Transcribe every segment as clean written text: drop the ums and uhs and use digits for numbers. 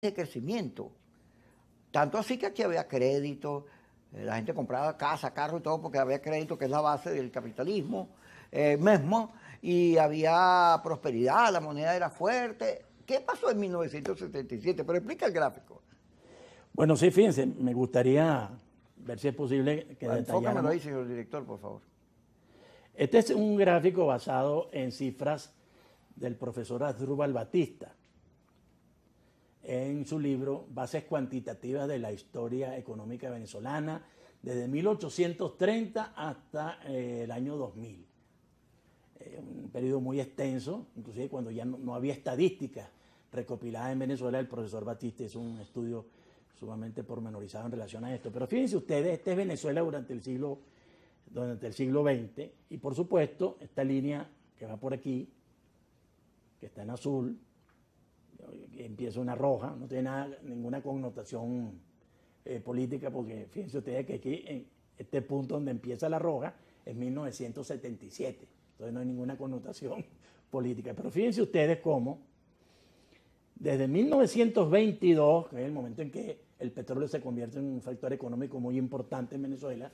de crecimiento. Tanto así que aquí había crédito, la gente compraba casa, carro y todo porque había crédito, que es la base del capitalismo mismo, y había prosperidad, la moneda era fuerte. ¿Qué pasó en 1977? Pero explica el gráfico. Bueno, sí, fíjense, me gustaría ver si es posible que Enfócamelo detalláramos. ahí, señor director, por favor. Este es un gráfico basado en cifras del profesor Asdrúbal Batista en su libro Bases cuantitativas de la historia económica venezolana desde 1830 hasta el año 2000. Un periodo muy extenso, inclusive cuando ya no había estadísticas recopiladas en Venezuela. El profesor Batista hizo un estudio sumamente pormenorizado en relación a esto. Pero fíjense ustedes, este es Venezuela durante el siglo XX, y por supuesto esta línea que va por aquí, que está en azul, que empieza una roja, no tiene ninguna connotación política, porque fíjense ustedes que aquí en este punto donde empieza la roja es 1977, entonces no hay ninguna connotación política. Pero fíjense ustedes cómo desde 1922, que es el momento en que el petróleo se convierte en un factor económico muy importante en Venezuela,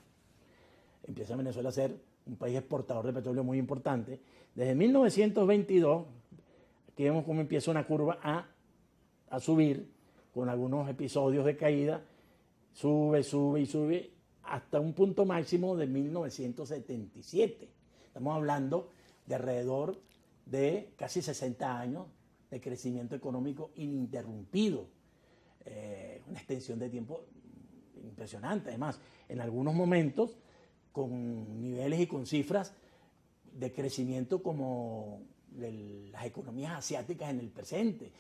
empieza Venezuela a ser un país exportador de petróleo muy importante. Desde 1922, aquí vemos cómo empieza una curva a subir, con algunos episodios de caída, sube, sube y sube, hasta un punto máximo de 1977. Estamos hablando de alrededor de casi 60 años de crecimiento económico ininterrumpido, una extensión de tiempo impresionante. Además, en algunos momentos con niveles y con cifras de crecimiento como las economías asiáticas en el presente.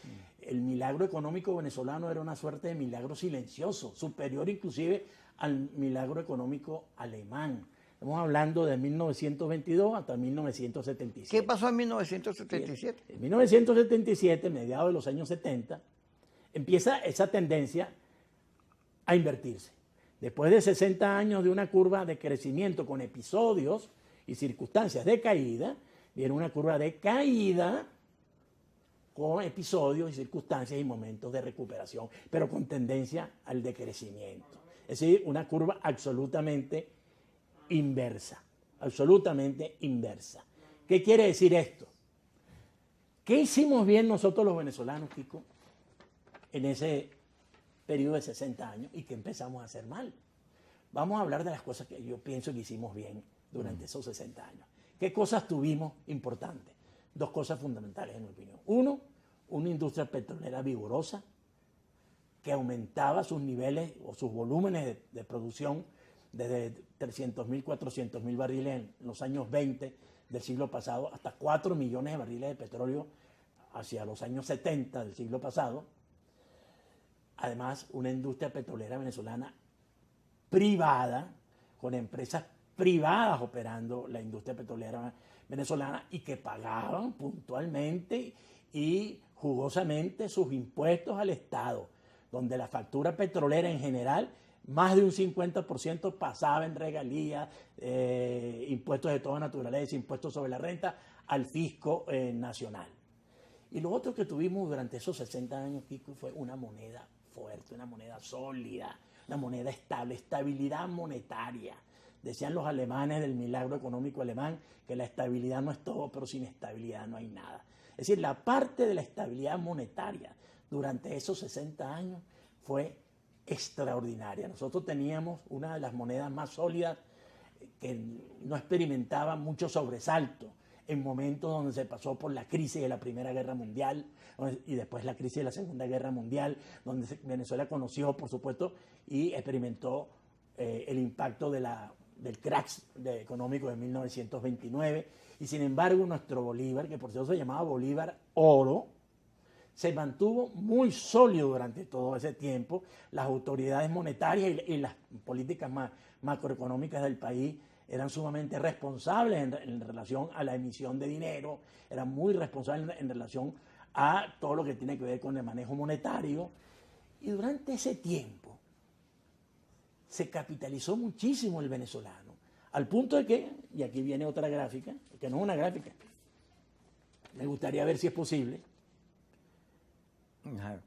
El milagro económico venezolano era una suerte de milagro silencioso, superior inclusive al milagro económico alemán. Estamos hablando de 1922 hasta 1977. ¿Qué pasó en 1977? En 1977, mediados de los años 70, empieza esa tendencia a invertirse. Después de 60 años de una curva de crecimiento con episodios y circunstancias de caída, viene una curva de caída con episodios y circunstancias y momentos de recuperación, pero con tendencia al decrecimiento. Es decir, una curva absolutamente inversa, absolutamente inversa. ¿Qué quiere decir esto? ¿Qué hicimos bien nosotros los venezolanos, Kiko, en ese periodo de 60 años y qué empezamos a hacer mal? Vamos a hablar de las cosas que yo pienso que hicimos bien durante esos 60 años. ¿Qué cosas tuvimos importantes? Dos cosas fundamentales, en mi opinión. Uno, una industria petrolera vigorosa que aumentaba sus niveles o sus volúmenes de producción desde 300.000, 400.000 barriles en los años 20 del siglo pasado hasta 4 millones de barriles de petróleo hacia los años 70 del siglo pasado. Además, una industria petrolera venezolana privada, con empresas privadas operando la industria petrolera venezolana y que pagaban puntualmente y jugosamente sus impuestos al Estado, donde la factura petrolera en general, más de un 50% pasaba en regalías, impuestos de toda naturaleza, impuestos sobre la renta al fisco nacional. Y lo otro que tuvimos durante esos 60 años, Kiko, fue una moneda fuerte, una moneda sólida, una moneda estable, estabilidad monetaria. Decían los alemanes del milagro económico alemán que la estabilidad no es todo, pero sin estabilidad no hay nada. Es decir, la parte de la estabilidad monetaria durante esos 60 años fue extraordinaria. Nosotros teníamos una de las monedas más sólidas que no experimentaba mucho sobresalto en momentos donde se pasó por la crisis de la Primera Guerra Mundial y después la crisis de la Segunda Guerra Mundial, donde Venezuela conoció, por supuesto, y experimentó el impacto del crack económico de 1929. Y sin embargo, nuestro Bolívar, que por cierto se llamaba Bolívar Oro, se mantuvo muy sólido durante todo ese tiempo. Las autoridades monetarias y las políticas macroeconómicas del país eran sumamente responsables en relación a la emisión de dinero, eran muy responsables en relación a todo lo que tiene que ver con el manejo monetario. Y durante ese tiempo se capitalizó muchísimo el venezolano, al punto de que, y aquí viene otra gráfica, que no es una gráfica, me gustaría ver si es posible,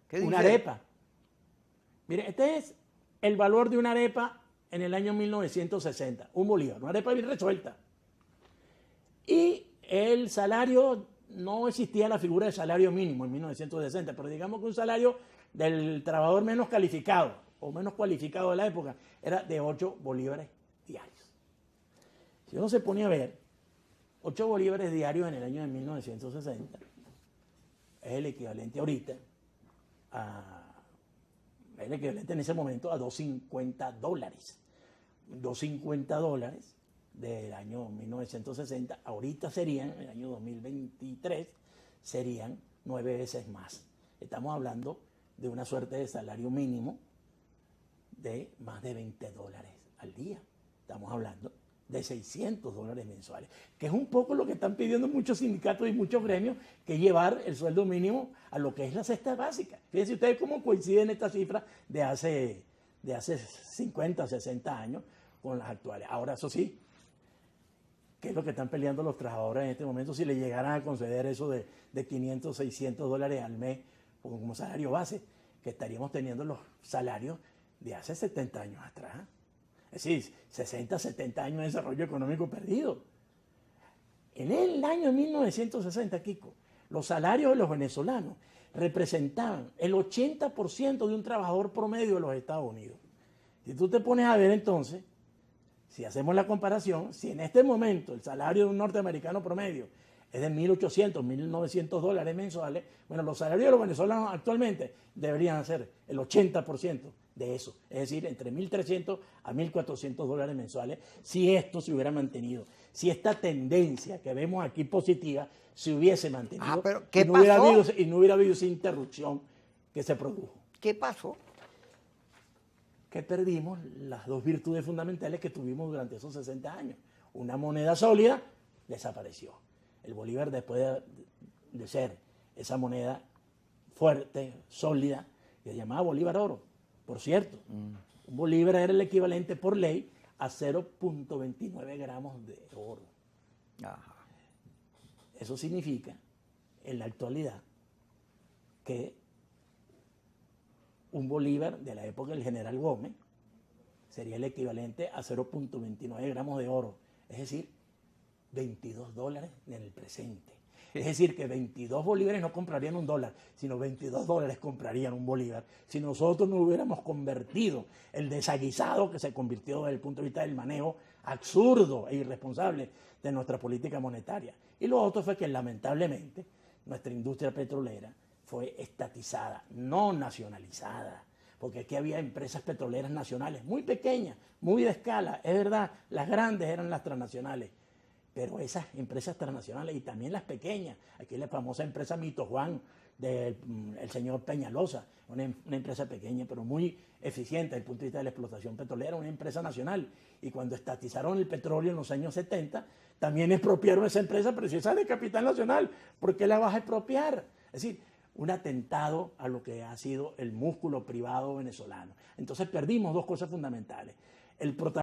¿Qué dice? una arepa. Mire, este es el valor de una arepa en el año 1960, un bolívar, una arepa bien resuelta. Y el salario, no existía la figura de salario mínimo en 1960, pero digamos que un salario del trabajador menos calificado o menos cualificado de la época era de 8 bolívares diarios. Si uno se pone a ver, 8 bolívares diarios en el año de 1960 es el equivalente ahorita el equivalente en ese momento a $250. $250 del año 1960, ahorita serían, en el año 2023, serían 9 veces más. Estamos hablando de una suerte de salario mínimo de más de $20 al día. Estamos hablando de $600 mensuales, que es un poco lo que están pidiendo muchos sindicatos y muchos gremios, que es llevar el sueldo mínimo a lo que es la cesta básica. Fíjense ustedes cómo coinciden estas cifras de hace 50, 60 años con las actuales. Ahora, eso sí, ¿qué es lo que están peleando los trabajadores en este momento si le llegaran a conceder eso de $500, $600 al mes como salario base? Que estaríamos teniendo los salarios de hace 70 años atrás. Es decir, 60, 70 años de desarrollo económico perdido. En el año 1960, Kiko, los salarios de los venezolanos representaban el 80% de un trabajador promedio de los Estados Unidos. Si tú te pones a ver entonces, si hacemos la comparación, si en este momento el salario de un norteamericano promedio es de $1.800, $1.900 mensuales, bueno, los salarios de los venezolanos actualmente deberían ser el 80% de eso, es decir, entre $1.300 a $1.400 mensuales, si esto se hubiera mantenido, si esta tendencia que vemos aquí positiva se hubiese mantenido, pero ¿qué y no pasó? hubiera habido esa interrupción que se produjo. ¿Qué pasó? Que perdimos las dos virtudes fundamentales que tuvimos durante esos 60 años. Una moneda sólida desapareció. El bolívar, después de ser esa moneda fuerte, sólida, que se llamaba bolívar oro, por cierto. Un bolívar era el equivalente por ley a 0.29 gramos de oro. Ajá. Eso significa, en la actualidad, que un bolívar de la época del general Gómez sería el equivalente a 0.29 gramos de oro, es decir, $22 en el presente. Es decir, que 22 bolívares no comprarían un dólar, sino $22 comprarían un bolívar, si nosotros no hubiéramos convertido el desaguisado que se convirtió desde el punto de vista del manejo absurdo e irresponsable de nuestra política monetaria. Y lo otro fue que lamentablemente nuestra industria petrolera fue estatizada, no nacionalizada, porque aquí había empresas petroleras nacionales muy pequeñas, muy de escala, es verdad, las grandes eran las transnacionales, pero esas empresas transnacionales y también las pequeñas, aquí la famosa empresa Mito Juan del señor Peñalosa, una empresa pequeña pero muy eficiente desde el punto de vista de la explotación petrolera, una empresa nacional, y cuando estatizaron el petróleo en los años 70, también expropiaron esa empresa, pero si esa es de capital nacional, ¿por qué la vas a expropiar? Es decir, un atentado a lo que ha sido el músculo privado venezolano. Entonces perdimos dos cosas fundamentales. El protagonismo